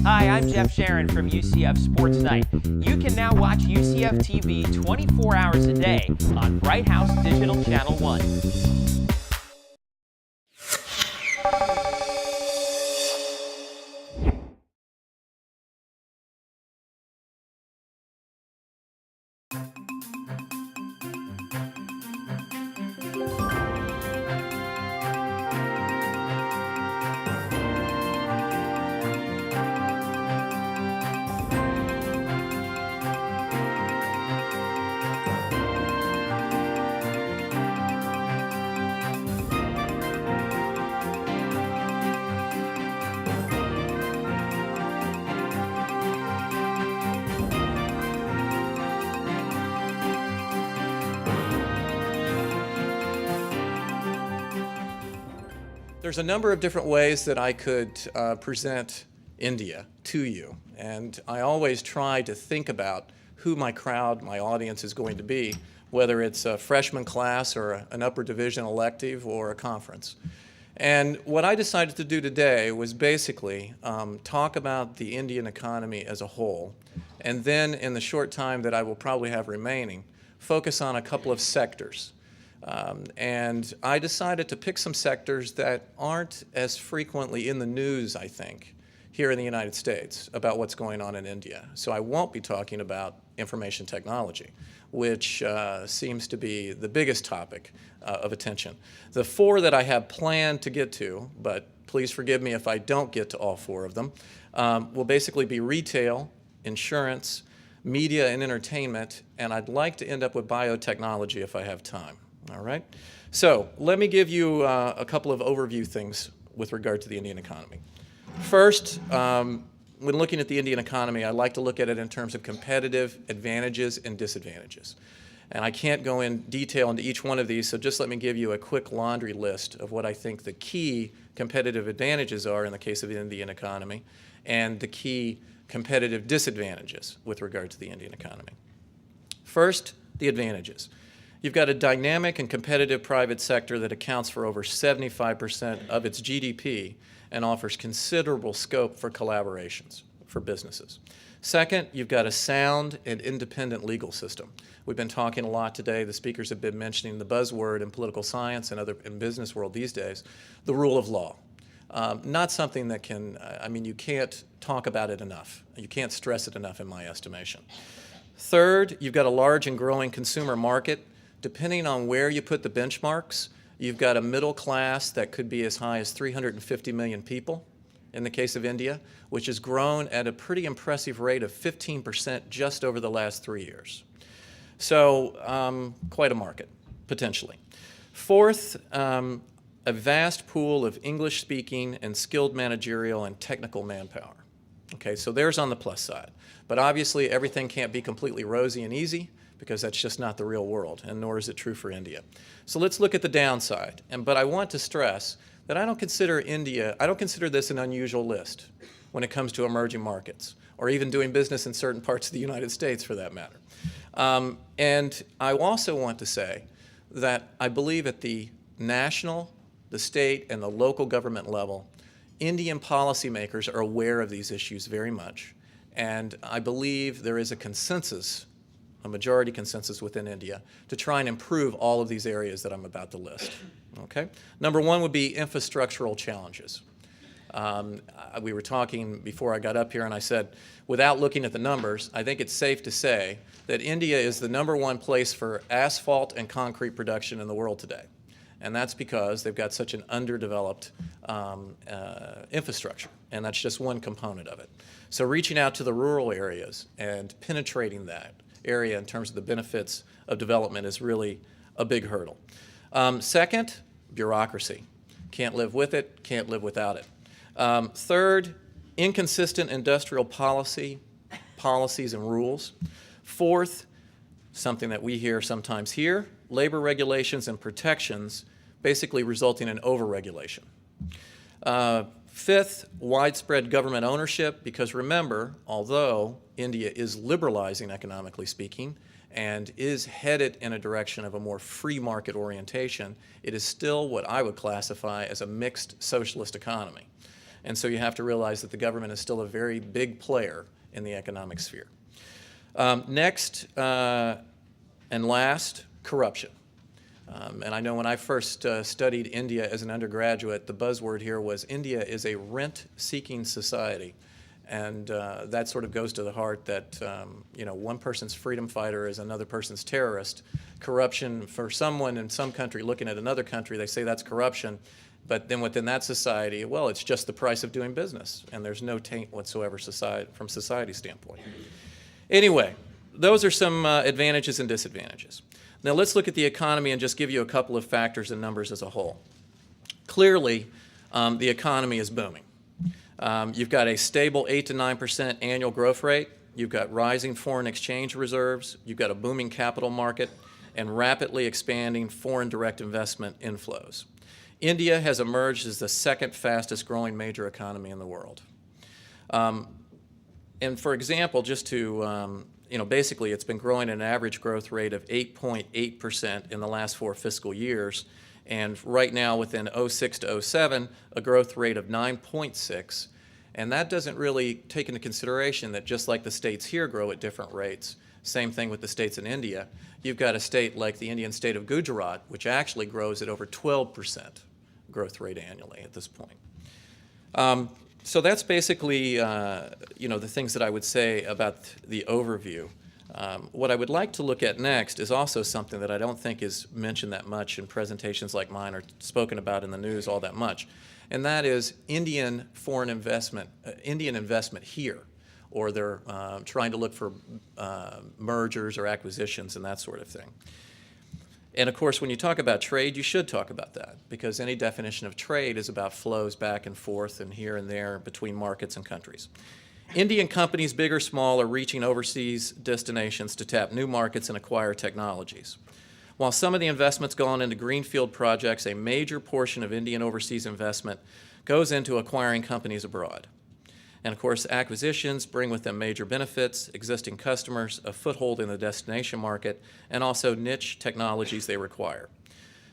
Hi, I'm Jeff Sharon from UCF Sports Night. You can now watch UCF TV 24 hours a day on Bright House Digital Channel 1. There's a number of different ways that I could present India to you, and I always try to think about who my crowd, my audience is going to be, whether it's a freshman class or an upper division elective or a conference. And what I decided to do today was basically talk about the Indian economy as a whole, and then in the short time that I will probably have remaining, focus on a couple of sectors. And I decided to pick some sectors that aren't as frequently in the news, I think, here in the United States about what's going on in India. So I won't be talking about information technology, which seems to be the biggest topic of attention. The four that I have planned to get to, but please forgive me if I don't get to all four of them, will basically be retail, insurance, media and entertainment, and I'd like to end up with biotechnology if I have time. All right? So let me give you a couple of overview things with regard to the Indian economy. First, when looking at the Indian economy, I like to look at it in terms of competitive advantages and disadvantages. And I can't go in detail into each one of these, so just let me give you a quick laundry list of what I think the key competitive advantages are in the case of the Indian economy and the key competitive disadvantages with regard to the Indian economy. First, the advantages. You've got a dynamic and competitive private sector that accounts for over 75% of its GDP and offers considerable scope for collaborations for businesses. Second, you've got a sound and independent legal system. We've been talking a lot today, the speakers have been mentioning the buzzword in political science and in business world these days, the rule of law. Not something that can, you can't talk about it enough. You can't stress it enough in my estimation. Third, you've got a large and growing consumer market. Depending on where you put the benchmarks, you've got a middle class that could be as high as 350 million people in the case of India, which has grown at a pretty impressive rate of 15% just over the last 3 years. So quite a market, potentially. Fourth, a vast pool of English-speaking and skilled managerial and technical manpower. Okay, so there's on the plus side. But obviously everything can't be completely rosy and easy, because that's just not the real world, and nor is it true for India. So let's look at the downside. But I want to stress that I don't consider this an unusual list when it comes to emerging markets, or even doing business in certain parts of the United States for that matter. And I also want to say that I believe at the national, the state, and the local government level, Indian policymakers are aware of these issues very much. And I believe there is a consensus, a majority consensus within India, to try and improve all of these areas that I'm about to list. Okay? Number one would be infrastructural challenges. We were talking before I got up here, and I said, without looking at the numbers, I think it's safe to say that India is the #1 place for asphalt and concrete production in the world today. And that's because they've got such an underdeveloped infrastructure, and that's just one component of it. So reaching out to the rural areas and penetrating that area in terms of the benefits of development is really a big hurdle. Second, bureaucracy. Can't live with it, can't live without it. Third, inconsistent industrial policies and rules. Fourth, something that we hear sometimes here, labor regulations and protections basically resulting in overregulation. Fifth, widespread government ownership, because remember, although India is liberalizing economically speaking and is headed in a direction of a more free market orientation, it is still what I would classify as a mixed socialist economy. And so you have to realize that the government is still a very big player in the economic sphere. Next and last, corruption. And I know when I first studied India as an undergraduate, the buzzword here was India is a rent-seeking society. And that sort of goes to the heart that, one person's freedom fighter is another person's terrorist. Corruption, for someone in some country looking at another country, they say that's corruption. But then within that society, well, it's just the price of doing business. And there's no taint whatsoever from society's standpoint. Anyway, those are some advantages and disadvantages. Now let's look at the economy and just give you a couple of factors and numbers as a whole. Clearly, the economy is booming. You've got a stable 8 to 9% annual growth rate. You've got rising foreign exchange reserves. You've got a booming capital market and rapidly expanding foreign direct investment inflows. India has emerged as the second fastest growing major economy in the world. And for example, just to, basically it's been growing at an average growth rate of 8.8% in the last 4 fiscal years. And right now, within 06 to 07, a growth rate of 9.6. And that doesn't really take into consideration that just like the states here grow at different rates, same thing with the states in India, you've got a state like the Indian state of Gujarat, which actually grows at over 12% growth rate annually at this point. So that's basically, the things that I would say about the overview. What I would like to look at next is also something that I don't think is mentioned that much in presentations like mine or spoken about in the news all that much, and that is Indian foreign investment, Indian investment here, or they're trying to look for mergers or acquisitions and that sort of thing. And of course, when you talk about trade, you should talk about that, because any definition of trade is about flows back and forth and here and there between markets and countries. Indian companies, big or small, are reaching overseas destinations to tap new markets and acquire technologies. While some of the investment's gone into greenfield projects, a major portion of Indian overseas investment goes into acquiring companies abroad. And of course, acquisitions bring with them major benefits, existing customers, a foothold in the destination market, and also niche technologies they require.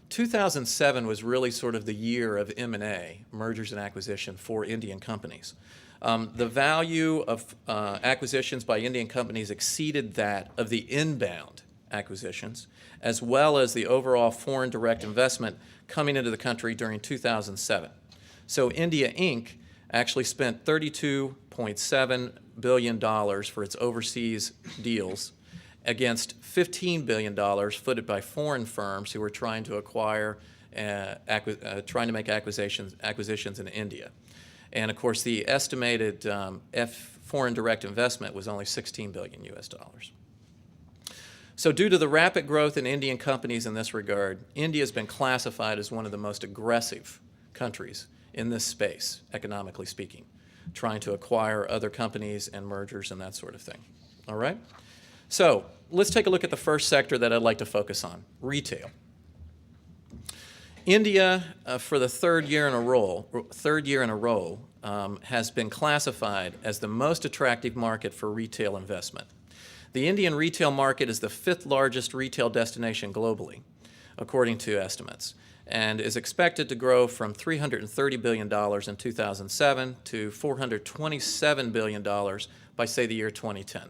2007 was really sort of the year of M&A, mergers and acquisition, for Indian companies. The value of acquisitions by Indian companies exceeded that of the inbound acquisitions, as well as the overall foreign direct investment coming into the country during 2007. So India Inc. actually spent $32.7 billion for its overseas deals against $15 billion footed by foreign firms who were trying to acquire, trying to make acquisitions in India. And of course, the estimated foreign direct investment was only $16 billion US. So due to the rapid growth in Indian companies in this regard, India has been classified as one of the most aggressive countries in this space, economically speaking, trying to acquire other companies and mergers and that sort of thing. All right? So let's take a look at the first sector that I'd like to focus on, retail. India, for the third year in a row, has been classified as the most attractive market for retail investment. The Indian retail market is the 5th largest retail destination globally, according to estimates, and is expected to grow from $330 billion in 2007 to $427 billion by, say, the year 2010.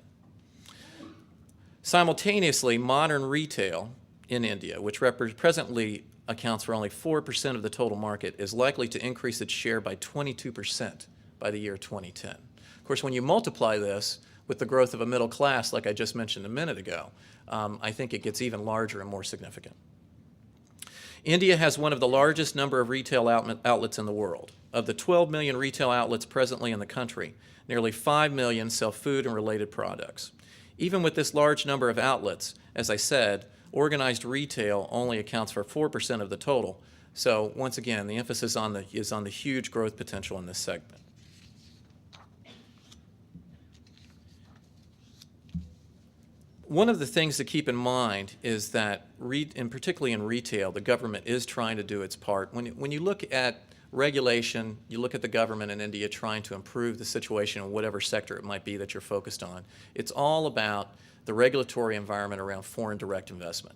Simultaneously, modern retail in India, which presently accounts for only 4% of the total market, is likely to increase its share by 22% by the year 2010. Of course, when you multiply this with the growth of a middle class, like I just mentioned a minute ago, I think it gets even larger and more significant. India has one of the largest number of retail outlets in the world. Of the 12 million retail outlets presently in the country, nearly 5 million sell food and related products. Even with this large number of outlets, as I said, organized retail only accounts for 4% of the total. So once again, the emphasis is on the huge growth potential in this segment. One of the things to keep in mind is that, and particularly in retail, the government is trying to do its part. When you look at regulation, you look at the government in India trying to improve the situation in whatever sector it might be that you're focused on, it's all about the regulatory environment around foreign direct investment.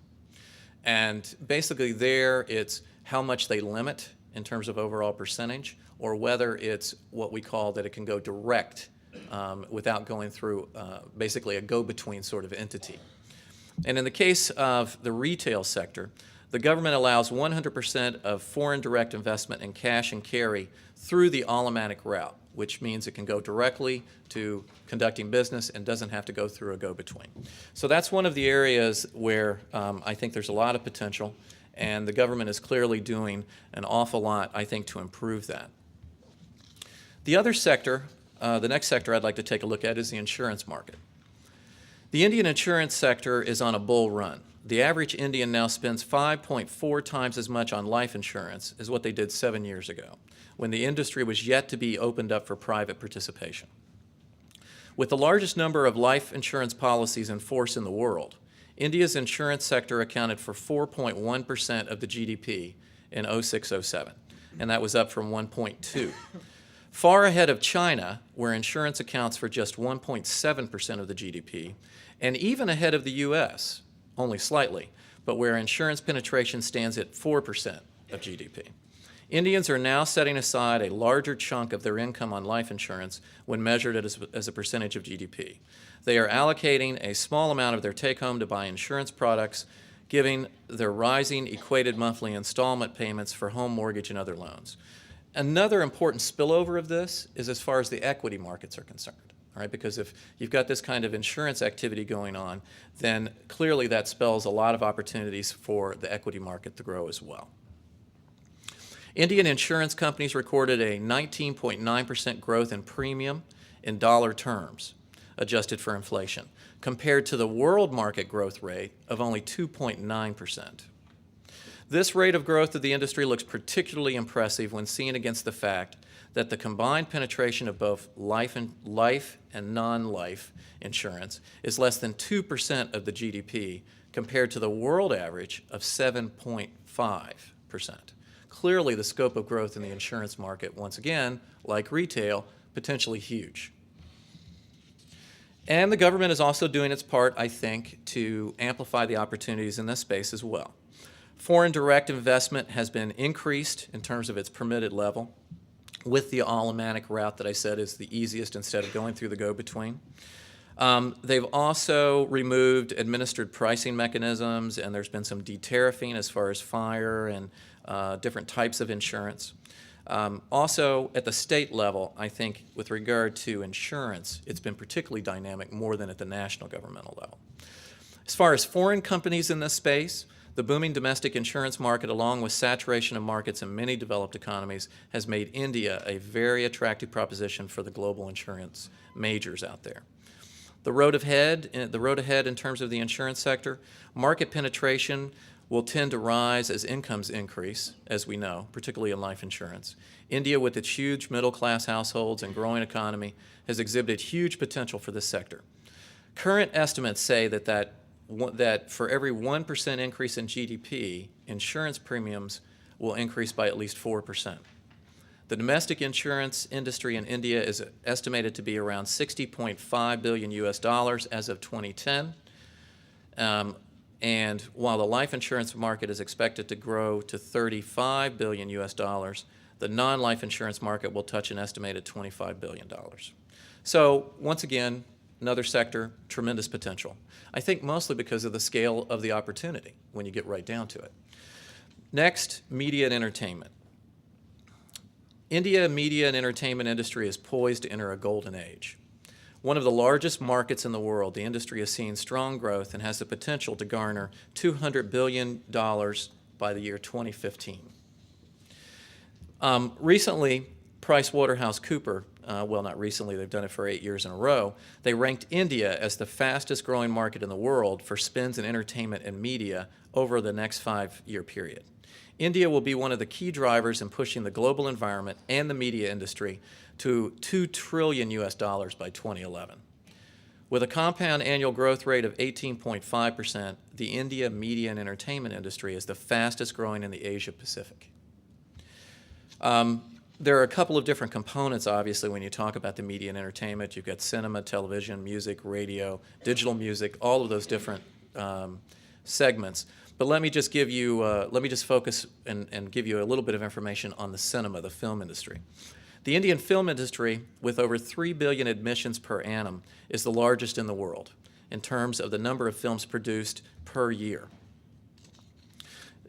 And basically there, it's how much they limit in terms of overall percentage, or whether it's what we call that it can go direct without going through basically a go-between sort of entity. And in the case of the retail sector, the government allows 100% of foreign direct investment in cash and carry through the automatic route, which means it can go directly to conducting business and doesn't have to go through a go-between. So that's one of the areas where I think there's a lot of potential, and the government is clearly doing an awful lot, I think, to improve that. The other sector, the next sector I'd like to take a look at is the insurance market. The Indian insurance sector is on a bull run. The average Indian now spends 5.4 times as much on life insurance as what they did 7 years ago, when the industry was yet to be opened up for private participation. With the largest number of life insurance policies in force in the world, India's insurance sector accounted for 4.1% of the GDP in 06-07, and that was up from 1.2. Far ahead of China, where insurance accounts for just 1.7% of the GDP, and even ahead of the US, only slightly, but where insurance penetration stands at 4% of GDP. Indians are now setting aside a larger chunk of their income on life insurance when measured as a percentage of GDP. They are allocating a small amount of their take-home to buy insurance products, giving their rising equated monthly installment payments for home mortgage and other loans. Another important spillover of this is as far as the equity markets are concerned. All right, because if you've got this kind of insurance activity going on, then clearly that spells a lot of opportunities for the equity market to grow as well. Indian insurance companies recorded a 19.9% growth in premium in dollar terms, adjusted for inflation, compared to the world market growth rate of only 2.9%. This rate of growth of the industry looks particularly impressive when seen against the fact that the combined penetration of both life and non-life insurance is less than 2% of the GDP compared to the world average of 7.5%. Clearly, the scope of growth in the insurance market, once again, like retail, potentially huge. And the government is also doing its part, I think, to amplify the opportunities in this space as well. Foreign direct investment has been increased in terms of its permitted level, with the automatic route that I said is the easiest instead of going through the go-between. They've also removed administered pricing mechanisms, and there's been some de-tariffing as far as fire and different types of insurance. Also, at the state level, I think with regard to insurance, it's been particularly dynamic more than at the national governmental level. As far as foreign companies in this space, the booming domestic insurance market, along with saturation of markets in many developed economies, has made India a very attractive proposition for the global insurance majors out there. The road ahead in terms of the insurance sector, market penetration will tend to rise as incomes increase, as we know, particularly in life insurance. India, with its huge middle-class households and growing economy, has exhibited huge potential for this sector. Current estimates say that for every 1% increase in GDP, insurance premiums will increase by at least 4%. The domestic insurance industry in India is estimated to be around $60.5 billion as of 2010. And while the life insurance market is expected to grow to $35 billion the non-life insurance market will touch an estimated $25 billion. So once again, another sector, tremendous potential. I think mostly because of the scale of the opportunity when you get right down to it. Next, media and entertainment. India media and entertainment industry is poised to enter a golden age. One of the largest markets in the world, the industry has seen strong growth and has the potential to garner $200 billion by the year 2015. Recently, PricewaterhouseCoopers, well, not recently, they've done it for 8 years in a row, they ranked India as the fastest growing market in the world for spends in entertainment and media over the next 5-year period. India will be one of the key drivers in pushing the global environment and the media industry to $2 trillion by 2011. With a compound annual growth rate of 18.5%, the India media and entertainment industry is the fastest growing in the Asia Pacific. There are a couple of different components, obviously, when you talk about the media and entertainment. You've got cinema, television, music, radio, digital music, all of those different segments. But let me just give you, let me just focus and give you a little bit of information on the cinema, the film industry. The Indian film industry, with over 3 billion admissions per annum, is the largest in the world in terms of the number of films produced per year.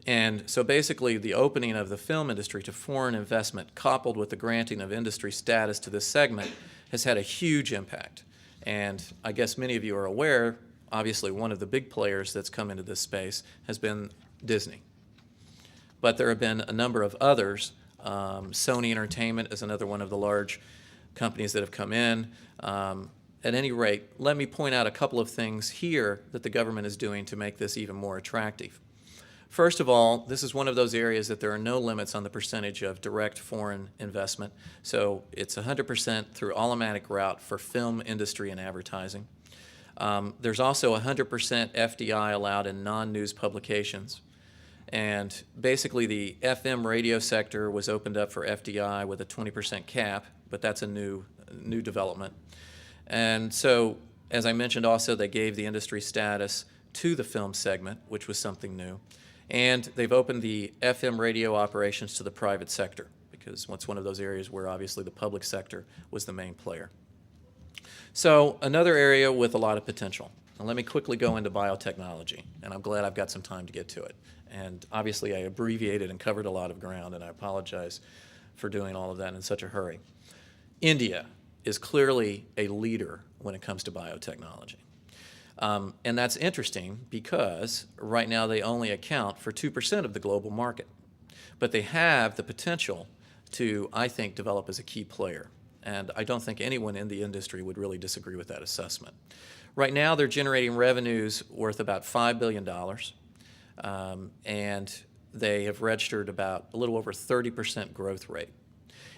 And so basically the opening of the film industry to foreign investment, coupled with the granting of industry status to this segment, has had a huge impact. And I guess many of you are aware, obviously one of the big players that's come into this space has been Disney. But there have been a number of others. Sony Entertainment is another one of the large companies that have come in. At any rate, let me point out a couple of things here that the government is doing to make this even more attractive. First of all, this is one of those areas that there are no limits on the percentage of direct foreign investment. So it's 100% through automatic route for film industry and advertising. There's also 100% FDI allowed in non-news publications. And basically the FM radio sector was opened up for FDI with a 20% cap, but that's a new development. And so, as I mentioned also, they gave the industry status to the film segment, which was something new. And they've opened the FM radio operations to the private sector, because it's one of those areas where obviously the public sector was the main player. So another area with a lot of potential. Now let me quickly go into biotechnology, and I'm glad I've got some time to get to it. And obviously I abbreviated and covered a lot of ground, and I apologize for doing all of that in such a hurry. India is clearly a leader when it comes to biotechnology. And that's interesting because right now they only account for 2% of the global market. But they have the potential to, I think, develop as a key player. And I don't think anyone in the industry would really disagree with that assessment. Right now they're generating revenues worth about $5 billion. And they have registered about a little over 30% growth rate.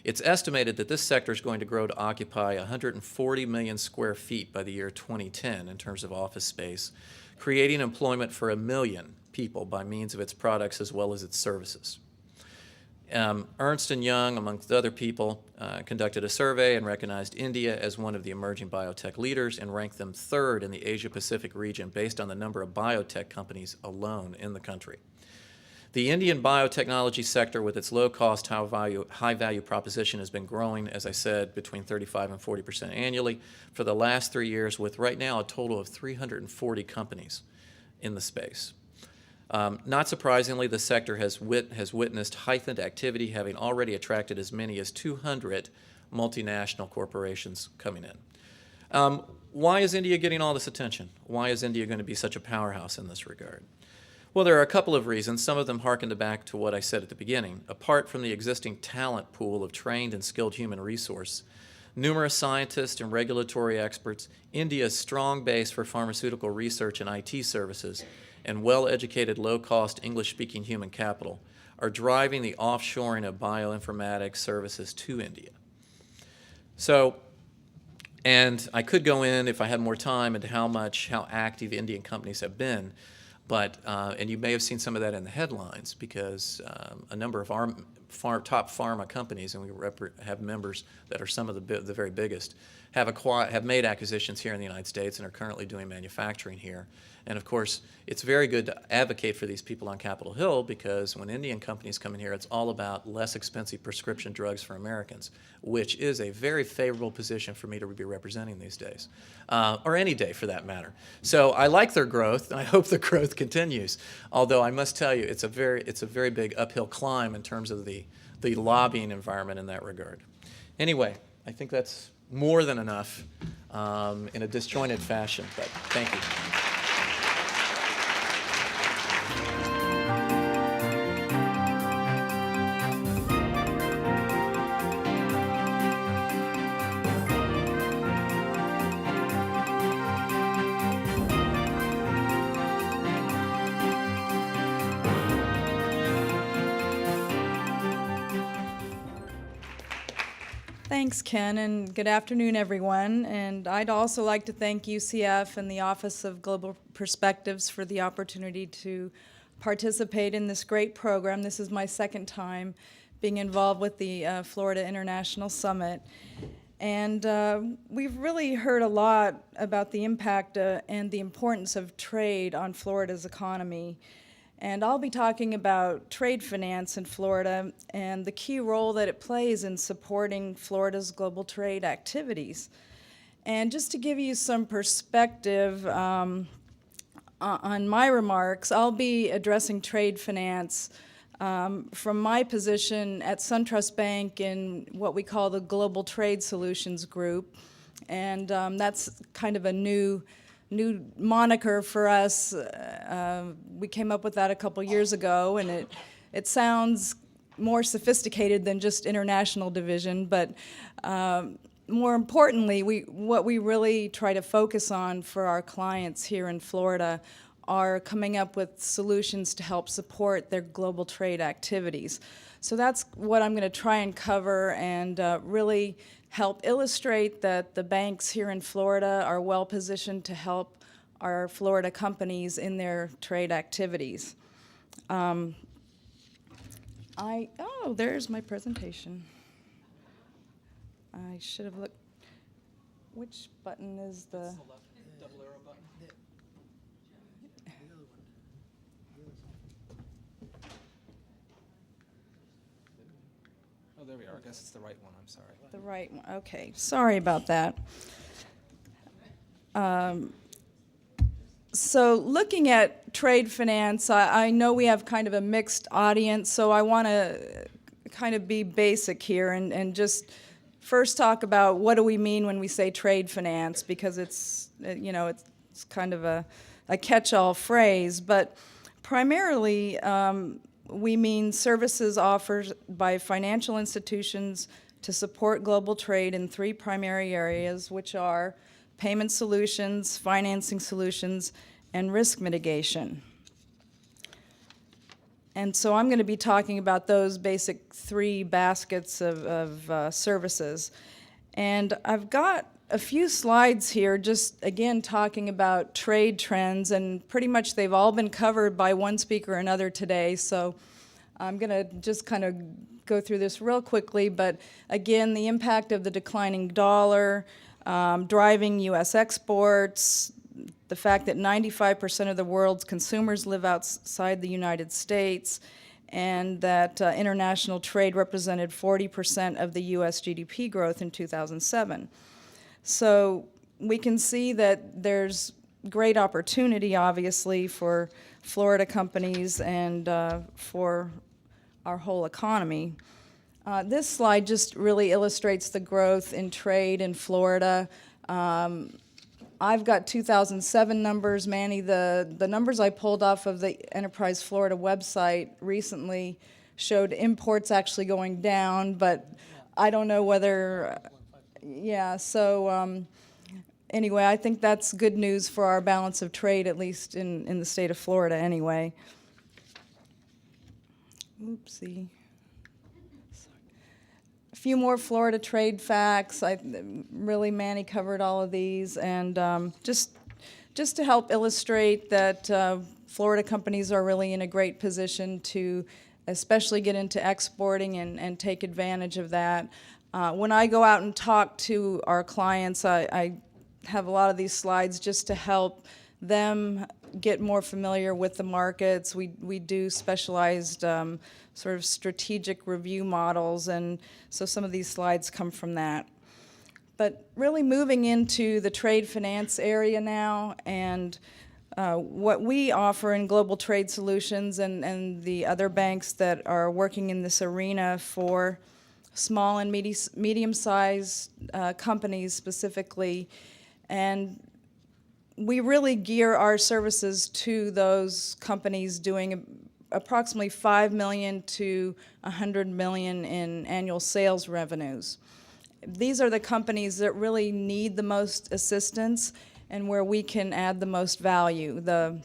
It's estimated that this sector is going to grow to occupy 140 million square feet by the year 2010 in terms of office space, creating employment for 1 million people by means of its products as well as its services. Ernst & Young, amongst other people, conducted a survey and recognized India as one of the emerging biotech leaders and ranked them third in the Asia-Pacific region based on the number of biotech companies alone in the country. The Indian biotechnology sector, with its low-cost, high-value proposition, has been growing, as I said, between 35% and 40% annually for the last 3 years, with right now a total of 340 companies in the space. Not surprisingly, the sector has witnessed heightened activity, having already attracted as many as 200 multinational corporations coming in. Why is India getting all this attention? Why is India going to be such a powerhouse in this regard? Well, there are a couple of reasons. Some of them harken back to what I said at the beginning. Apart from the existing talent pool of trained and skilled human resource, numerous scientists and regulatory experts, India's strong base for pharmaceutical research and IT services, and well-educated, low-cost English-speaking human capital are driving the offshoring of bioinformatics services to India. So, and I could go in, if I had more time, into how active Indian companies have been. But, and you may have seen some of that in the headlines because a number of our top pharma companies, and we have members that are some of the very biggest, have made acquisitions here in the United States and are currently doing manufacturing here. And of course, it's very good to advocate for these people on Capitol Hill because when Indian companies come in here, it's all about less expensive prescription drugs for Americans, which is a very favorable position for me to be representing these days, or any day for that matter. So I like their growth, and I hope the growth continues. Although I must tell you, it's a very big uphill climb in terms of the lobbying environment in that regard. Anyway, I think that's more than enough in a disjointed fashion, but thank you. Thanks, Ken, and good afternoon, everyone. And I'd also like to thank UCF and the Office of Global Perspectives for the opportunity to participate in this great program. This is my second time being involved with the Florida International Summit. And we've really heard a lot about the impact and the importance of trade on Florida's economy. And I'll be talking about trade finance in Florida and the key role that it plays in supporting Florida's global trade activities. And just to give you some perspective on my remarks, I'll be addressing trade finance from my position at SunTrust Bank in what we call the Global Trade Solutions Group. And that's kind of a new moniker for us. We came up with that a couple years ago, and it sounds more sophisticated than just international division, but more importantly, what we really try to focus on for our clients here in Florida are coming up with solutions to help support their global trade activities. So that's what I'm going to try and cover and really help illustrate that the banks here in Florida are well positioned to help our Florida companies in their trade activities. There's my presentation. I should have looked. Which button is the? That's the left double arrow button. Oh, there we are. I guess it's the right one. I'm sorry. The right one. Okay. Sorry about that. So looking at trade finance, I know we have kind of a mixed audience, so I want to kind of be basic here and just first talk about what do we mean when we say trade finance, because it's kind of a catch-all phrase, but primarily we mean services offered by financial institutions to support global trade in three primary areas, which are payment solutions, financing solutions, and risk mitigation. And so I'm going to be talking about those basic three baskets of services. And I've got a few slides here just, again, talking about trade trends, and pretty much they've all been covered by one speaker or another today, so I'm going to just kind of go through this real quickly. But again, the impact of the declining dollar, driving U.S. exports, the fact that 95% of the world's consumers live outside the United States, and that international trade represented 40% of the U.S. GDP growth in 2007. So we can see that there's great opportunity, obviously, for Florida companies and for our whole economy. This slide just really illustrates the growth in trade in Florida. I've got 2007 numbers. Manny, the numbers I pulled off of the Enterprise Florida website recently showed imports actually going down, but I don't know whether, anyway, I think that's good news for our balance of trade, at least in the state of Florida anyway. Oopsie. A few more Florida trade facts. Manny covered all of these, and just to help illustrate that Florida companies are really in a great position to especially get into exporting and take advantage of that. When I go out and talk to our clients, I have a lot of these slides just to help them get more familiar with the markets. We do specialized sort of strategic review models, and so some of these slides come from that. But really moving into the trade finance area now, and what we offer in Global Trade Solutions and the other banks that are working in this arena for small and medium-sized companies specifically, and we really gear our services to those companies doing approximately $5 million to $100 million in annual sales revenues. These are the companies that really need the most assistance and where we can add the most value. The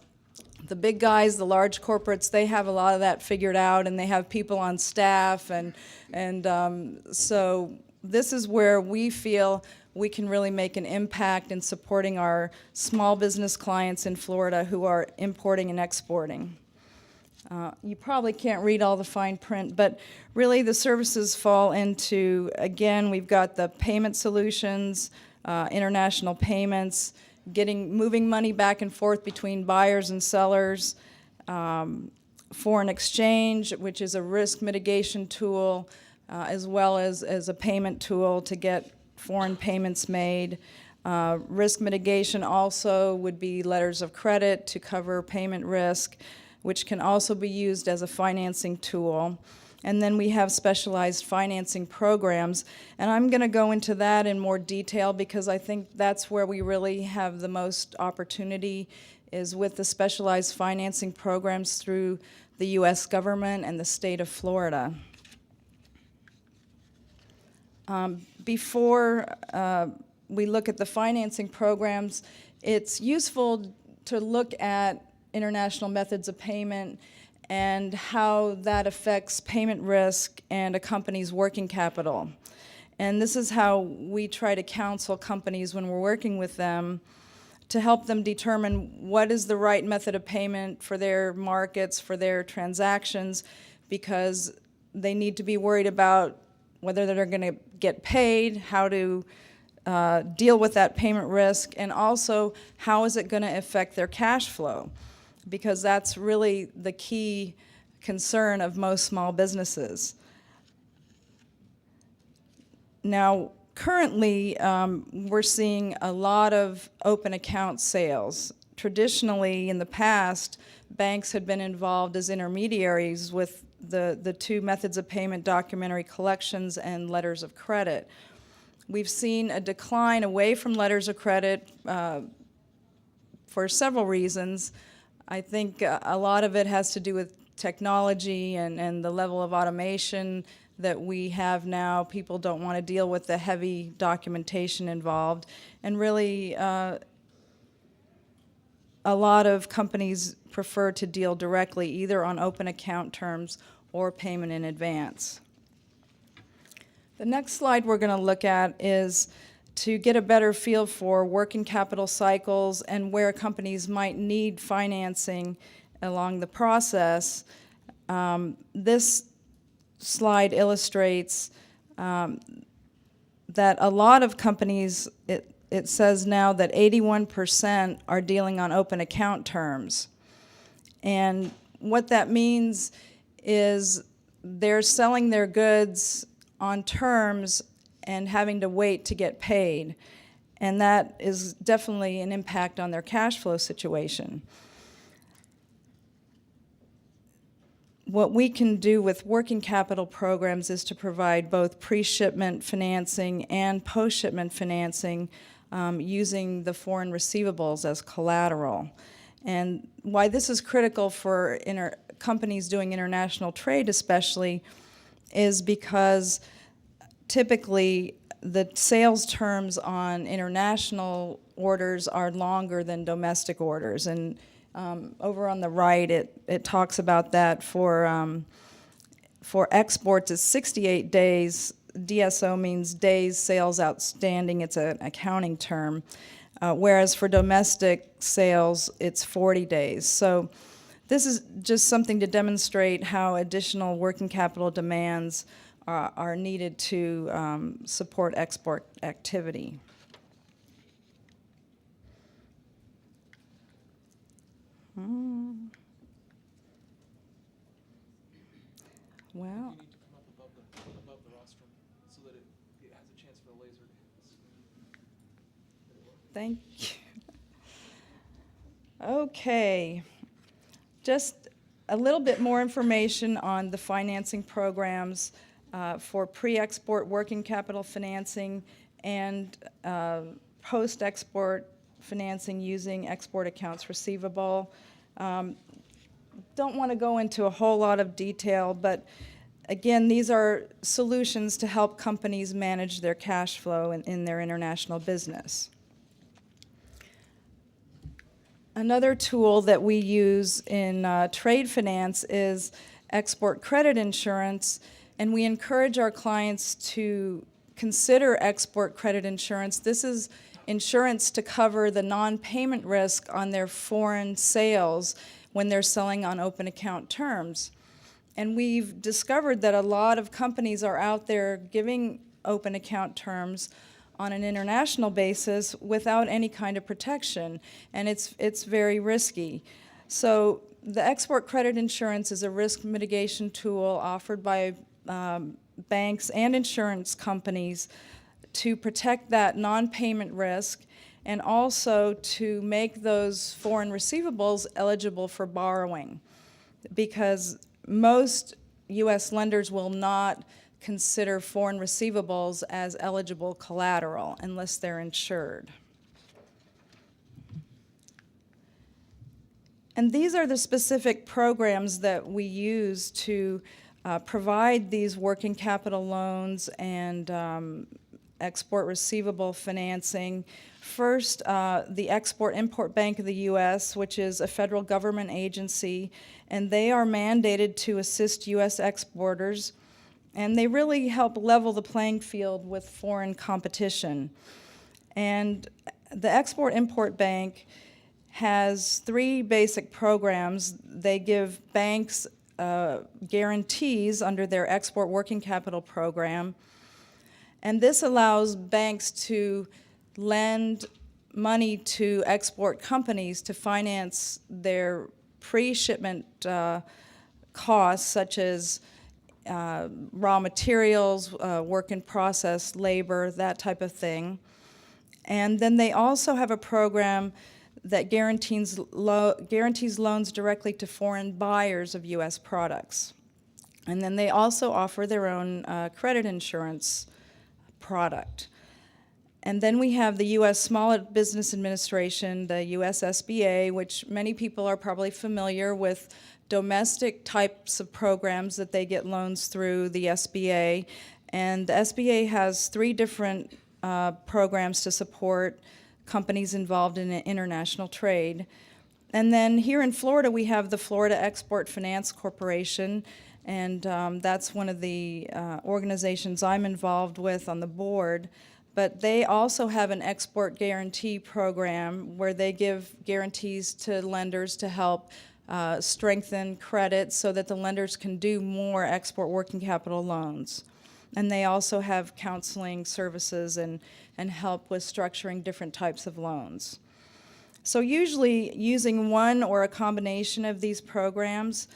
big guys, the large corporates, they have a lot of that figured out, and they have people on staff, and so this is where we feel we can really make an impact in supporting our small business clients in Florida who are importing and exporting. You probably can't read all the fine print, but really the services fall into, again, we've got the payment solutions, international payments, moving money back and forth between buyers and sellers, foreign exchange, which is a risk mitigation tool, as well as a payment tool to get foreign payments made. Risk mitigation also would be letters of credit to cover payment risk, which can also be used as a financing tool. And then we have specialized financing programs. And I'm going to go into that in more detail because I think that's where we really have the most opportunity, is with the specialized financing programs through the U.S. government and the state of Florida. Before we look at the financing programs, it's useful to look at international methods of payment and how that affects payment risk and a company's working capital. And this is how we try to counsel companies when we're working with them, to help them determine what is the right method of payment for their markets, for their transactions, because they need to be worried about whether they're going to get paid, how to deal with that payment risk, and also how is it going to affect their cash flow, because that's really the key concern of most small businesses. Now, currently, we're seeing a lot of open account sales. Traditionally, in the past, banks had been involved as intermediaries with the two methods of payment, documentary collections and letters of credit. We've seen a decline away from letters of credit for several reasons. I think a lot of it has to do with technology and the level of automation that we have now. People don't want to deal with the heavy documentation involved. And really, a lot of companies prefer to deal directly, either on open account terms or payment in advance. The next slide we're going to look at is to get a better feel for working capital cycles and where companies might need financing along the process. This slide illustrates that a lot of companies, it says now that 81% are dealing on open account terms. And what that means is they're selling their goods on terms and having to wait to get paid. And that is definitely an impact on their cash flow situation. What we can do with working capital programs is to provide both pre-shipment financing and post-shipment financing using the foreign receivables as collateral. And why this is critical for companies doing international trade especially is because typically the sales terms on international orders are longer than domestic orders. And over on the right, it talks about that for exports, it's 68 days. DSO means days sales outstanding. It's an accounting term. Whereas for domestic sales, it's 40 days. So this is just something to demonstrate how additional working capital demands are needed to support export activity. Well, You need to come up above the rostrum so that it has a chance for the laser to hit the screen. thank you. Okay. Just a little bit more information on the financing programs for pre-export working capital financing and post-export financing using export accounts receivable. Don't want to go into a whole lot of detail, but again, these are solutions to help companies manage their cash flow in their international business. Another tool that we use in trade finance is export credit insurance, and we encourage our clients to consider export credit insurance. This is insurance to cover the non-payment risk on their foreign sales when they're selling on open account terms. And we've discovered that a lot of companies are out there giving open account terms on an international basis without any kind of protection, and it's very risky. So the export credit insurance is a risk mitigation tool offered by banks and insurance companies to protect that non-payment risk and also to make those foreign receivables eligible for borrowing, because most U.S. lenders will not consider foreign receivables as eligible collateral unless they're insured. And these are the specific programs that we use to provide these working capital loans and export receivable financing. First, the Export-Import Bank of the U.S., which is a federal government agency, and they are mandated to assist U.S. exporters, and they really help level the playing field with foreign competition. And the Export-Import Bank has three basic programs. They give banks guarantees under their Export Working Capital Program, and this allows banks to lend money to export companies to finance their pre-shipment costs, such as raw materials, work in process, labor, that type of thing. And then they also have a program that guarantees loans directly to foreign buyers of U.S. products. And then they also offer their own credit insurance product. And then we have the U.S. Small Business Administration, the U.S. SBA, which many people are probably familiar with, domestic types of programs that they get loans through the SBA. And the SBA has three different programs to support companies involved in international trade. And then here in Florida, we have the Florida Export Finance Corporation, and that's one of the organizations I'm involved with on the board. But they also have an export guarantee program where they give guarantees to lenders to help strengthen credit so that the lenders can do more export working capital loans. And they also have counseling services and help with structuring different types of loans. So usually using one or a combination of these programs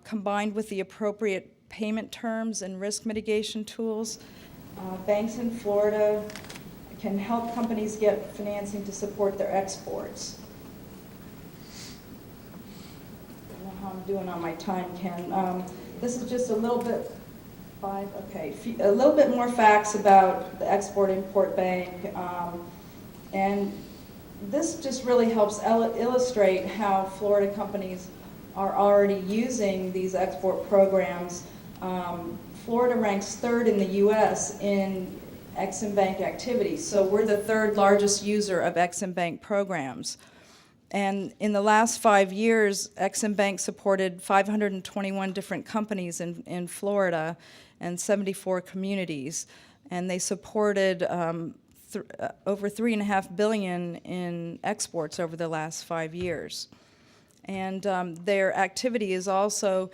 combined with the appropriate payment terms and risk mitigation tools, banks in Florida can help companies get financing to support their exports. I don't know how I'm doing on my time, Ken. This is just a little bit a little bit more facts about the Export-Import Bank, and this just really helps illustrate how Florida companies are already using these export programs. Florida ranks third in the U.S. in Ex-Im Bank activity, so we're the third largest user of Ex-Im Bank programs. And in the last 5 years, Ex-Im Bank supported 521 different companies in Florida and 74 communities. And they supported over $3.5 billion in exports over the last 5 years. And their activity has also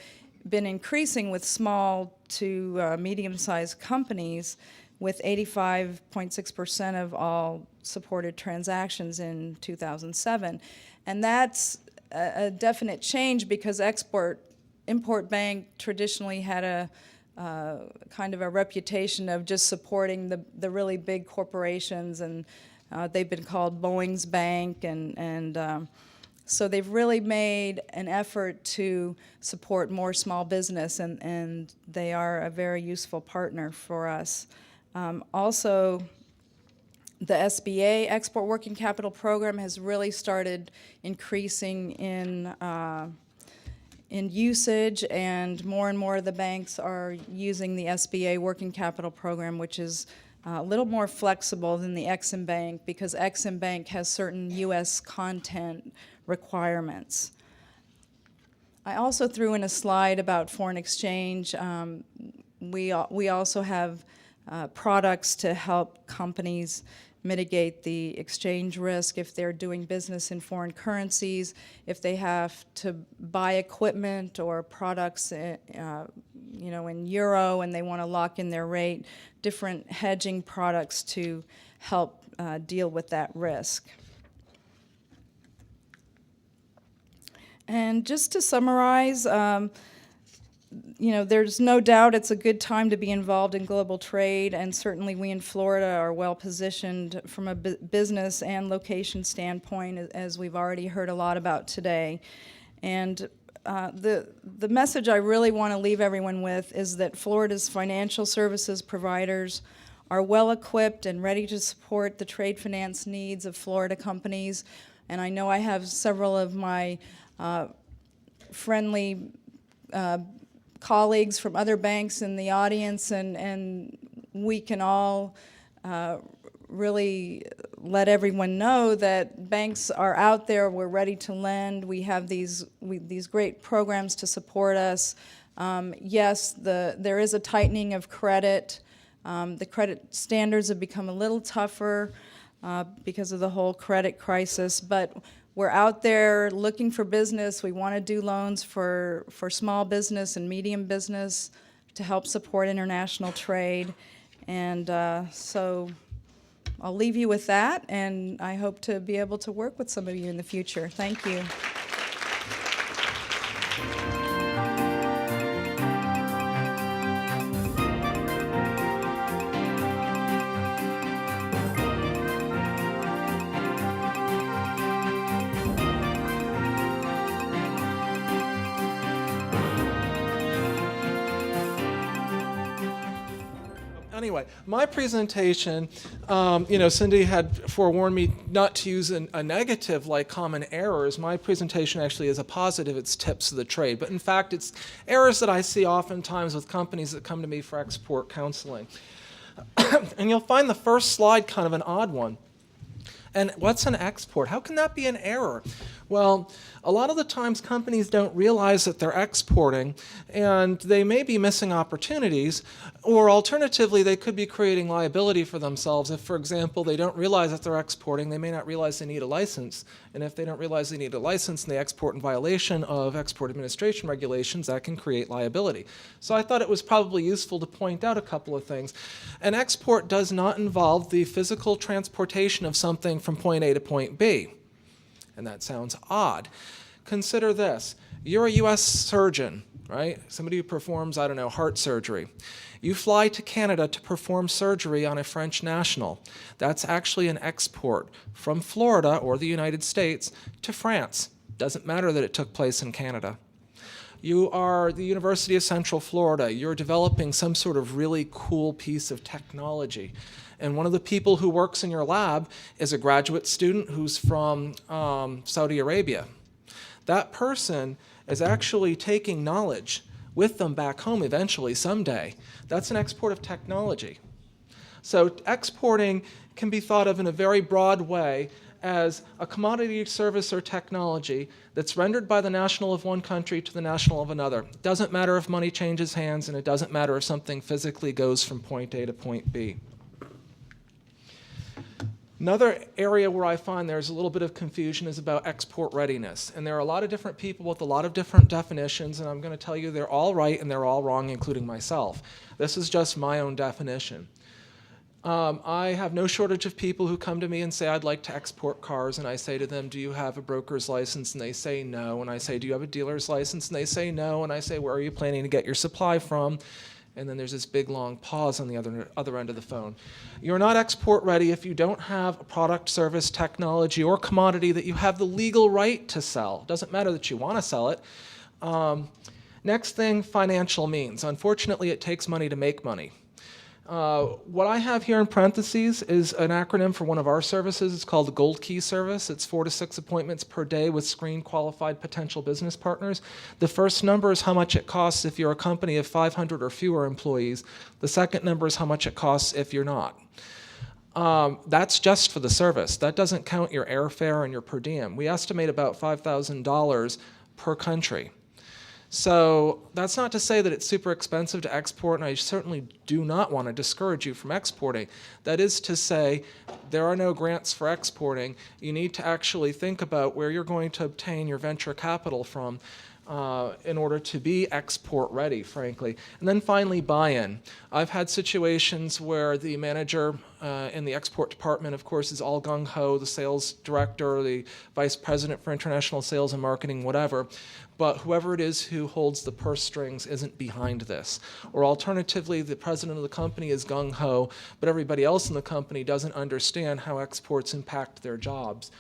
been increasing with small to medium-sized companies, with 85.6% of all supported transactions in 2007. And that's a definite change because Export-Import Bank traditionally had a kind of a reputation of just supporting the really big corporations, and they've been called Boeing's Bank, and so they've really made an effort to support more small business, and they are a very useful partner for us. Also, the SBA Export Working Capital Program has really started increasing in usage, and more of the banks are using the SBA Working Capital Program, which is a little more flexible than the Ex-Im Bank because Ex-Im Bank has certain U.S. content requirements. I also threw in a slide about foreign exchange. We also have products to help companies mitigate the exchange risk if they're doing business in foreign currencies, if they have to buy equipment or products in euro and they want to lock in their rate, different hedging products to help deal with that risk. And just to summarize, there's no doubt it's a good time to be involved in global trade, and certainly we in Florida are well positioned from a business and location standpoint, as we've already heard a lot about today. And the message I really want to leave everyone with is that Florida's financial services providers are well equipped and ready to support the trade finance needs of Florida companies. And I know I have several of my friendly colleagues from other banks in the audience, and we can all really let everyone know that banks are out there. We're ready to lend. We have these great programs to support us. Yes, there is a tightening of credit. The credit standards have become a little tougher because of the whole credit crisis, but we're out there looking for business. We want to do loans for small business and medium business to help support international trade. And so I'll leave you with that, and I hope to be able to work with some of you in the future. Thank you. Anyway, my presentation, Cindy had forewarned me not to use a negative like common errors. My presentation actually is a positive. It's tips of the trade. But in fact, it's errors that I see oftentimes with companies that come to me for export counseling. And you'll find the first slide kind of an odd one. And what's an export? How can that be an error? Well, a lot of the times companies don't realize that they're exporting, and they may be missing opportunities, or alternatively, they could be creating liability for themselves. If, for example, they don't realize that they're exporting, they may not realize they need a license. And if they don't realize they need a license and they export in violation of export administration regulations, that can create liability. So I thought it was probably useful to point out a couple of things. An export does not involve the physical transportation of something from point A to point B. And that sounds odd. Consider this. You're a U.S. surgeon, right? Somebody who performs, heart surgery. You fly to Canada to perform surgery on a French national. That's actually an export from Florida or the United States to France. Doesn't matter that it took place in Canada. You are the University of Central Florida. You're developing some sort of really cool piece of technology. And one of the people who works in your lab is a graduate student who's from Saudi Arabia. That person is actually taking knowledge with them back home eventually, someday. That's an export of technology. So exporting can be thought of in a very broad way as a commodity, service, or technology that's rendered by the national of one country to the national of another. It doesn't matter if money changes hands, and it doesn't matter if something physically goes from point A to point B. Another area where I find there's a little bit of confusion is about export readiness. And there are a lot of different people with a lot of different definitions, and I'm going to tell you they're all right and they're all wrong, including myself. This is just my own definition. I have no shortage of people who come to me and say, I'd like to export cars, and I say to them, do you have a broker's license? And they say no. And I say, do you have a dealer's license? And they say no. And I say, where are you planning to get your supply from? And then there's this big long pause on the other end of the phone. You're not export ready if you don't have a product, service, technology, or commodity that you have the legal right to sell. It doesn't matter that you want to sell it. Next thing, financial means. Unfortunately, it takes money to make money. What I have here in parentheses is an acronym for one of our services. It's called the Gold Key Service. It's 4 to 6 appointments per day with screened qualified potential business partners. The first number is how much it costs if you're a company of 500 or fewer employees. The second number is how much it costs if you're not. That's just for the service. That doesn't count your airfare and your per diem. We estimate about $5,000 per country. So that's not to say that it's super expensive to export, and I certainly do not want to discourage you from exporting. That is to say, there are no grants for exporting. You need to actually think about where you're going to obtain your venture capital from. in order to be export ready, frankly. And then finally, buy-in. I've had situations where the manager in the export department, of course, is all gung-ho, the sales director, the vice president for international sales and marketing, whatever. But whoever it is who holds the purse strings isn't behind this. Or alternatively, the president of the company is gung-ho, but everybody else in the company doesn't understand how exports impact their jobs.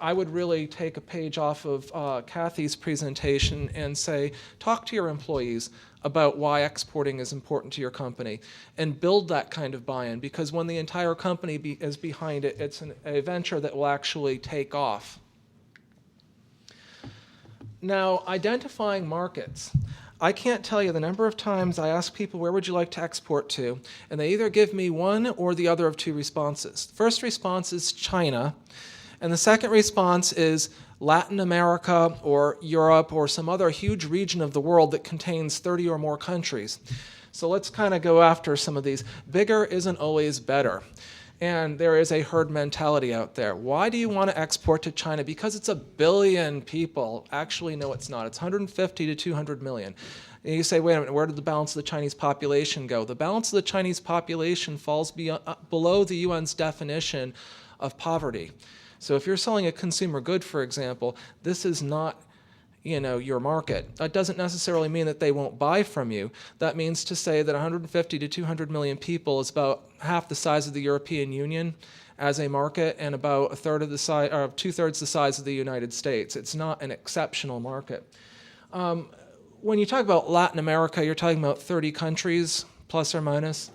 I would really take a page off of Kathy's presentation and say, talk to your employees about why exporting is important to your company and build that kind of buy-in, because when the entire company is behind it, it's a venture that will actually take off. Now, identifying markets. I can't tell you the number of times I ask people, where would you like to export to? And they either give me one or the other of two responses. The first response is China. And the second response is Latin America or Europe or some other huge region of the world that contains 30 or more countries. So let's kind of go after some of these. Bigger isn't always better. And there is a herd mentality out there. Why do you want to export to China? Because it's 1 billion people. Actually, no, it's not. It's 150 to 200 million. And you say, wait a minute, where did the balance of the Chinese population go? The balance of the Chinese population falls below the UN's definition of poverty. So if you're selling a consumer good, for example, this is not, your market. That doesn't necessarily mean that they won't buy from you. That means to say that 150 to 200 million people is about half the size of the European Union as a market and about a third of the size, or 2/3 the size of the United States. It's not an exceptional market. When you talk about Latin America, you're talking about 30 countries, plus or minus.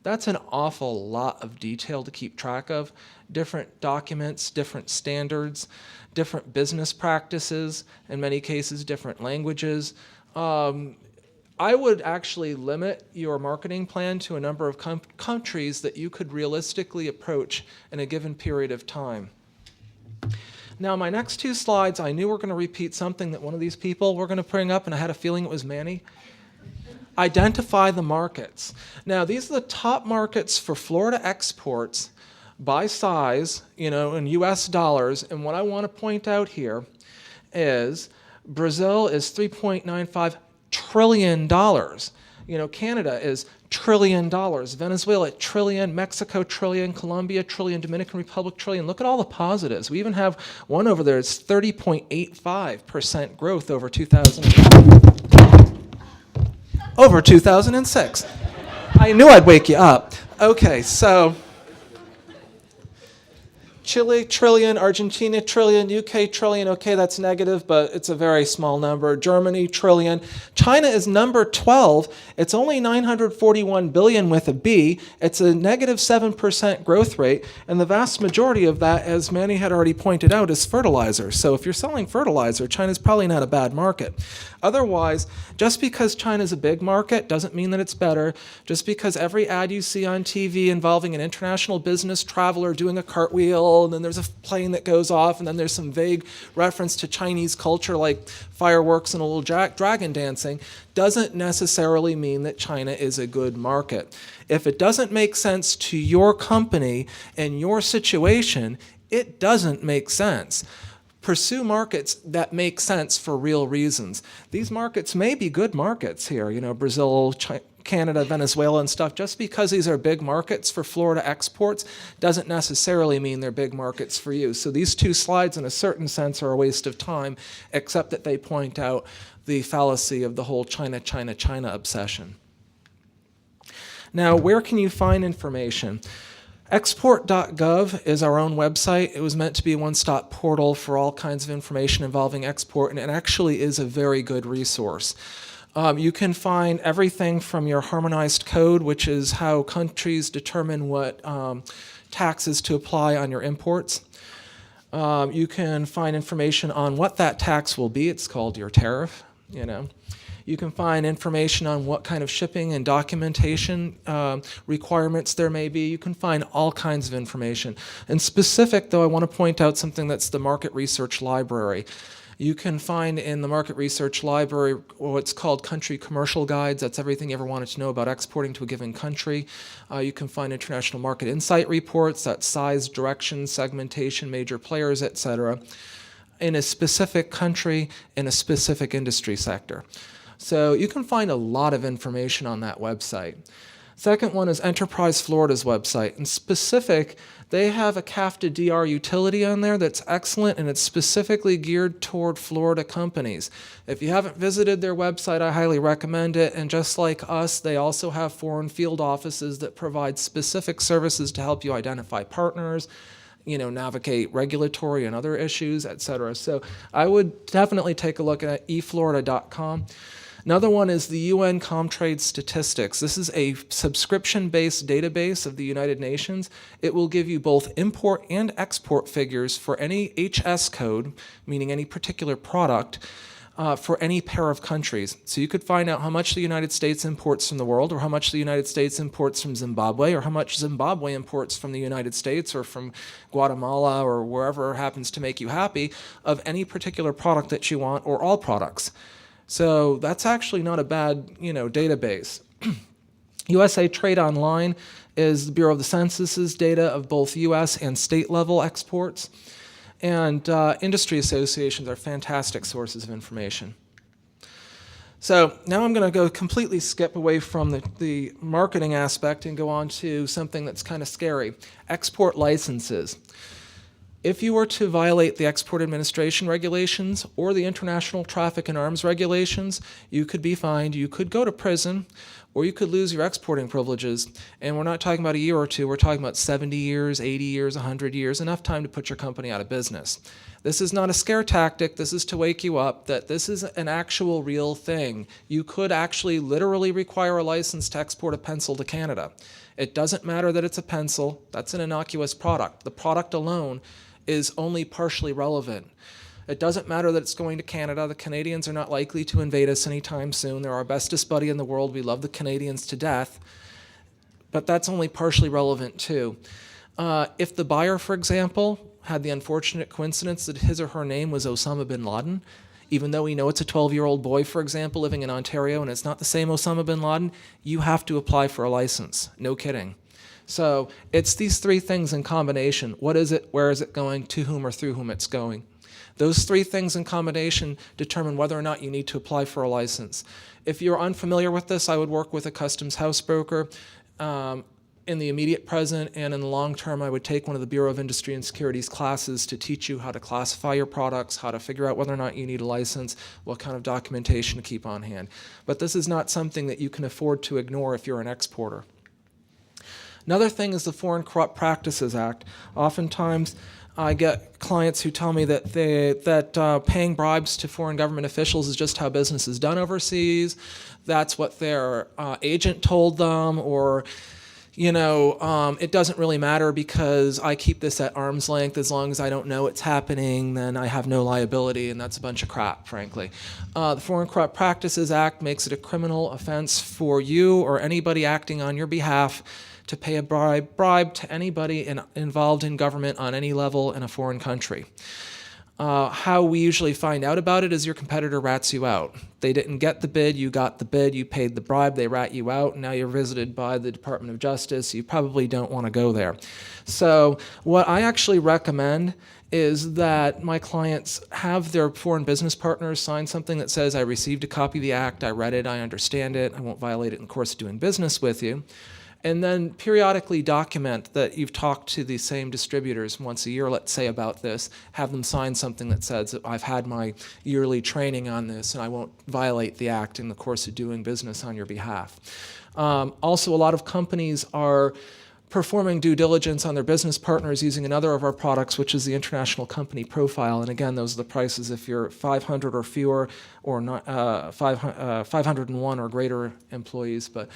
That's an awful lot of detail to keep track of. Different documents, different standards, different business practices, in many cases different languages. I would actually limit your marketing plan to a number of countries that you could realistically approach in a given period of time. Now, my next two slides, I knew were going to repeat something that one of these people were going to bring up, and I had a feeling it was Manny. Identify the markets. Now, these are the top markets for Florida exports by size, in US dollars. And what I want to point out here is Brazil is $3.95 trillion. Canada is $1 trillion. Venezuela, trillion. Mexico, trillion. Colombia, trillion. Dominican Republic, trillion. Look at all the positives. We even have one over there. It's 30.85% growth over 2006. I knew I'd wake you up. Okay, so Chile, trillion. Argentina, trillion. UK, trillion. Okay, that's negative, but it's a very small number. Germany, trillion. China is number 12. It's only 941 billion with a B. It's a negative 7% growth rate, and the vast majority of that, as Manny had already pointed out, is fertilizer. So if you're selling fertilizer, China's probably not a bad market. Otherwise, just because China's a big market doesn't mean that it's better. Just because every ad you see on TV involving an international business traveler doing a cartwheel, and then there's a plane that goes off, and then there's some vague reference to Chinese culture like fireworks and a little dragon dancing, doesn't necessarily mean that China is a good market. If it doesn't make sense to your company and your situation, it doesn't make sense. Pursue markets that make sense for real reasons. These markets may be good markets here, Brazil, Canada, Venezuela, and stuff. Just because these are big markets for Florida exports doesn't necessarily mean they're big markets for you. So these two slides, in a certain sense, are a waste of time, except that they point out the fallacy of the whole China, China, China obsession. Now, where can you find information? Export.gov is our own website. It was meant to be a one-stop portal for all kinds of information involving export, and it actually is a very good resource. You can find everything from your harmonized code, which is how countries determine what taxes to apply on your imports. You can find information on what that tax will be. It's called your tariff, You can find information on what kind of shipping and documentation requirements there may be. You can find all kinds of information. And specific, though, I want to point out something that's the Market Research Library. You can find in the Market Research Library what's called country commercial guides. That's everything you ever wanted to know about exporting to a given country. You can find international market insight reports, that's size, direction, segmentation, major players, etc. in a specific country, in a specific industry sector. So you can find a lot of information on that website. Second one is Enterprise Florida's website. In specific, they have a CAF to DR utility on there that's excellent, and it's specifically geared toward Florida companies. If you haven't visited their website, I highly recommend it. And just like us, they also have foreign field offices that provide specific services to help you identify partners, navigate regulatory and other issues, et cetera. So I would definitely take a look at eflorida.com. Another one is the UN Comtrade Statistics. This is a subscription-based database of the United Nations. It will give you both import and export figures for any HS code, meaning any particular product, for any pair of countries. So you could find out how much the United States imports from the world, or how much the United States imports from Zimbabwe, or how much Zimbabwe imports from the United States or from Guatemala or wherever happens to make you happy, of any particular product that you want, or all products. So that's actually not a bad, database. USA Trade Online is the Bureau of the Census's data of both U.S. and state-level exports. And industry associations are fantastic sources of information. So now I'm going to go completely skip away from the marketing aspect and go on to something that's kind of scary, export licenses. If you were to violate the Export Administration regulations or the International Traffic in Arms regulations, you could be fined, you could go to prison, or you could lose your exporting privileges. And we're not talking about a year or two, we're talking about 70 years, 80 years, 100 years, enough time to put your company out of business. This is not a scare tactic, this is to wake you up that this is an actual real thing. You could actually literally require a license to export a pencil to Canada. It doesn't matter that it's a pencil, that's an innocuous product. The product alone is only partially relevant. It doesn't matter that it's going to Canada. The Canadians are not likely to invade us anytime soon. They're our bestest buddy in the world. We love the Canadians to death. But that's only partially relevant too. If the buyer, for example, had the unfortunate coincidence that his or her name was Osama bin Laden, even though we know it's a 12-year-old boy, for example, living in Ontario, and it's not the same Osama bin Laden, you have to apply for a license. No kidding. So it's these three things in combination. What is it? Where is it going? To whom or through whom it's going? Those three things in combination determine whether or not you need to apply for a license. If you're unfamiliar with this, I would work with a customs house broker. In the immediate present and in the long term, I would take one of the Bureau of Industry and Securities classes to teach you how to classify your products, how to figure out whether or not you need a license, what kind of documentation to keep on hand. But this is not something that you can afford to ignore if you're an exporter. Another thing is the Foreign Corrupt Practices Act. Oftentimes, I get clients who tell me that paying bribes to foreign government officials is just how business is done overseas. That's what their agent told them, or it doesn't really matter because I keep this at arm's length. As long as I don't know it's happening, then I have no liability, and that's a bunch of crap, frankly. The Foreign Corrupt Practices Act makes it a criminal offense for you or anybody acting on your behalf to pay a bribe to anybody involved in government on any level in a foreign country. How we usually find out about it is your competitor rats you out. They didn't get the bid, you got the bid, you paid the bribe, they rat you out, and now you're visited by the Department of Justice. You probably don't want to go there. So what I actually recommend is that my clients have their foreign business partners sign something that says, I received a copy of the act, I read it, I understand it, I won't violate it in the course of doing business with you. And then periodically document that you've talked to the same distributors once a year, let's say, about this. Have them sign something that says, I've had my yearly training on this and I won't violate the act in the course of doing business on your behalf. Also, a lot of companies are performing due diligence on their business partners using another of our products, which is the International Company Profile. And again, those are the prices if you're 500 or fewer, or not, 501 or greater employees. But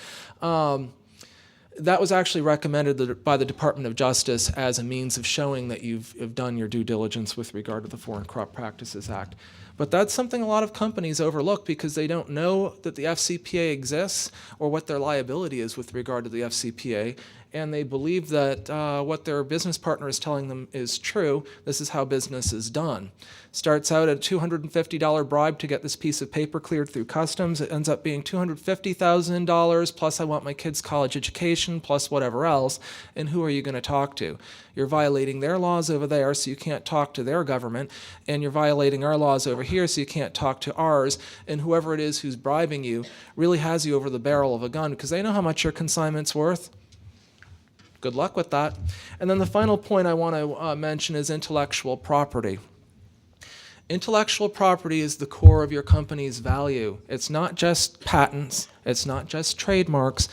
that was actually recommended by the Department of Justice as a means of showing that you've done your due diligence with regard to the Foreign Corrupt Practices Act. But that's something a lot of companies overlook because they don't know that the FCPA exists or what their liability is with regard to the FCPA. and they believe that what their business partner is telling them is true. This is how business is done. Starts out at a $250 bribe to get this piece of paper cleared through customs. It ends up being $250,000, plus I want my kid's college education, plus whatever else. And who are you going to talk to? You're violating their laws over there, so you can't talk to their government, and you're violating our laws over here, so you can't talk to ours. And whoever it is who's bribing you really has you over the barrel of a gun, because they know how much your consignment's worth. Good luck with that. And then the final point I want to mention is intellectual property. Intellectual property is the core of your company's value. It's not just patents, it's not just trademarks,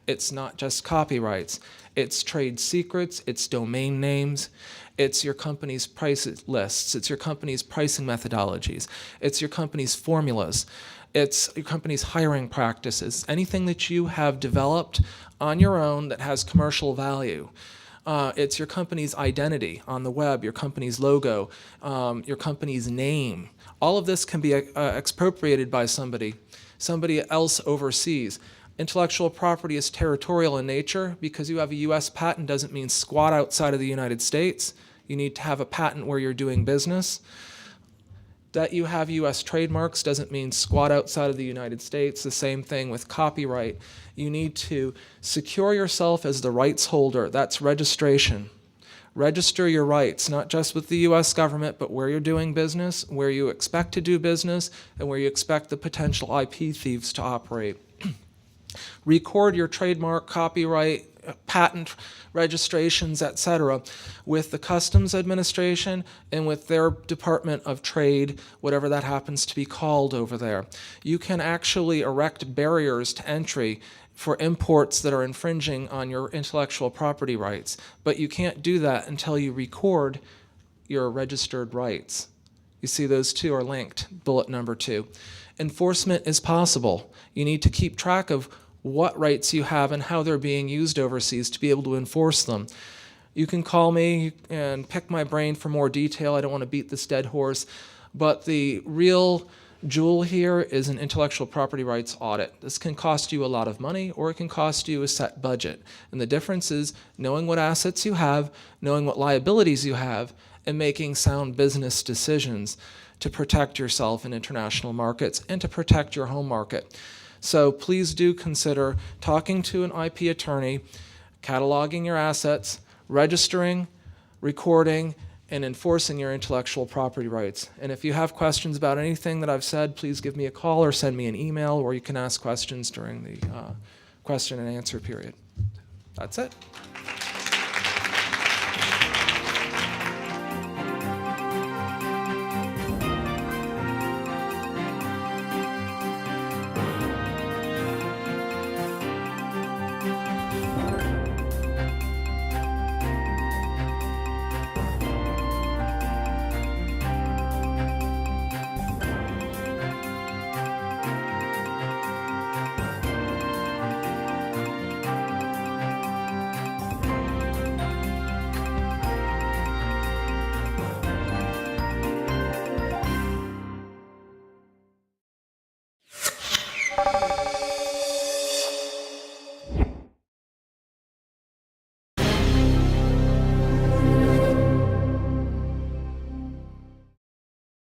it's not just copyrights. It's trade secrets, it's domain names, it's your company's price lists, it's your company's pricing methodologies, it's your company's formulas, it's your company's hiring practices, anything that you have developed on your own that has commercial value. It's your company's identity on the web, your company's logo, your company's name. All of this can be expropriated by somebody else overseas. Intellectual property is territorial in nature. Because you have a U.S. patent doesn't mean squat outside of the United States. You need to have a patent where you're doing business. That you have U.S. trademarks doesn't mean squat outside of the United States. The same thing with copyright. You need to secure yourself as the rights holder. That's registration. Register your rights, not just with the U.S. government, but where you're doing business, where you expect to do business, and where you expect the potential IP thieves to operate. Record your trademark, copyright, patent registrations, etc., with the Customs Administration and with their Department of Trade, whatever that happens to be called over there. You can actually erect barriers to entry for imports that are infringing on your intellectual property rights, but you can't do that until you record your registered rights. You see, those two are linked, bullet number 2. Enforcement is possible. You need to keep track of what rights you have and how they're being used overseas to be able to enforce them. You can call me and pick my brain for more detail. I don't want to beat this dead horse, but the real jewel here is an intellectual property rights audit. This can cost you a lot of money, or it can cost you a set budget. And the difference is knowing what assets you have, knowing what liabilities you have, and making sound business decisions to protect yourself in international markets and to protect your home market. So please do consider talking to an IP attorney, cataloging your assets, registering, recording, and enforcing your intellectual property rights. And if you have questions about anything that I've said, please give me a call or send me an email, or you can ask questions during the question and answer period. That's it.